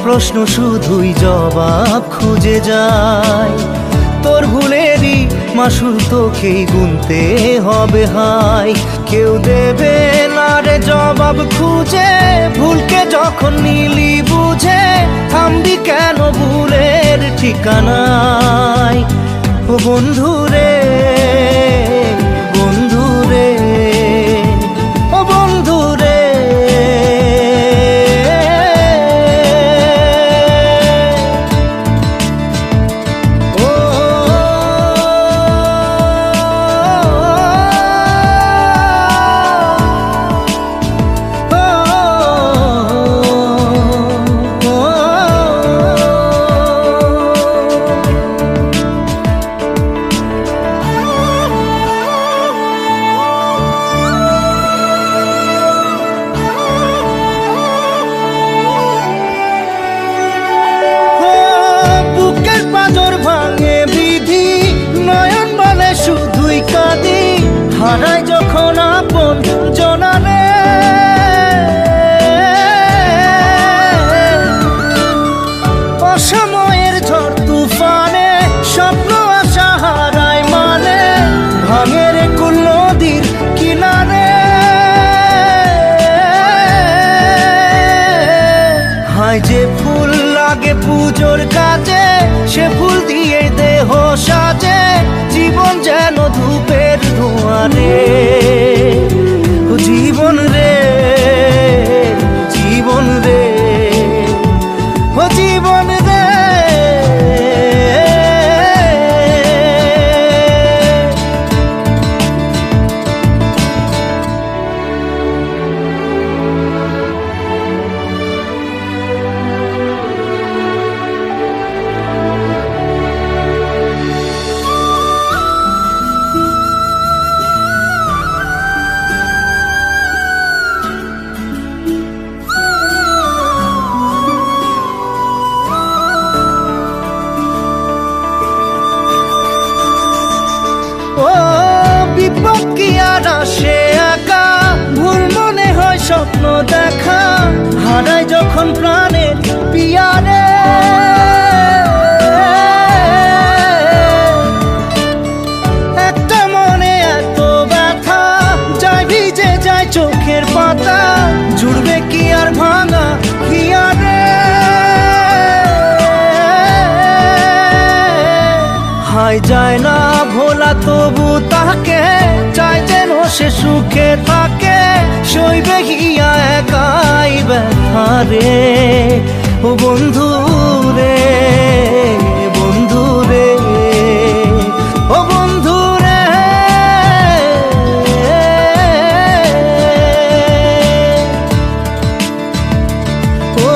প্রশ্ন শুধুই জবাব খুঁজে যায়। তোর ভুলেরই মাসুল তোকেই গুনতে হবে হায়। কেউ দেবে না রে জবাব খুঁজে, ভুলকে যখন নিলি বুঝে থামবি কেন ভুলের ঠিকানায়। ও বন্ধু রে, বন্ধু রে, ও বন্ধু রে। হারাই যখন আপন জনারে, অসময়ের ঝড় তুফানে স্বপ্ন আশা হারায় মানে, ভাঙের কুল নদীর কিনারে। হায় যে ফুল লাগে পুজোর কাজে, সে ফুল দিয়ে দেহ সাজে, জীবন যেন ধূপের ধোঁয়ারে। ও জীবন রে, জীবন রে, ও জীবন রে। ও বিপদ কি আর আসে একা, ভুল মনে হয় স্বপ্ন দেখা, হারাই যখন প্রাণের পিয়ারে। একটা মনে এত ব্যথা, যায় ভিজে যায় চোখের পাতা, জুড়বে কি আর ভাঙা হিয়ারে। হায় যায় না ভোলা তবু তাকে, চাই যেন সে সুখে থাকে, সইবে গিয়া একাই ব্যথা রে। ও বন্ধু রে, বন্ধু রে, ও বন্ধু রে। ও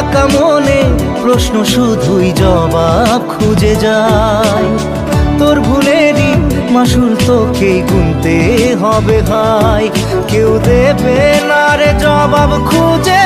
একা মনে প্রশ্ন শুধুই জবাব খুঁজে যায়। তোর ভুলেরই মাসুল তোকেই গুনতে হবে হায়। কেউ দেবে না রে জবাব খুঁজে।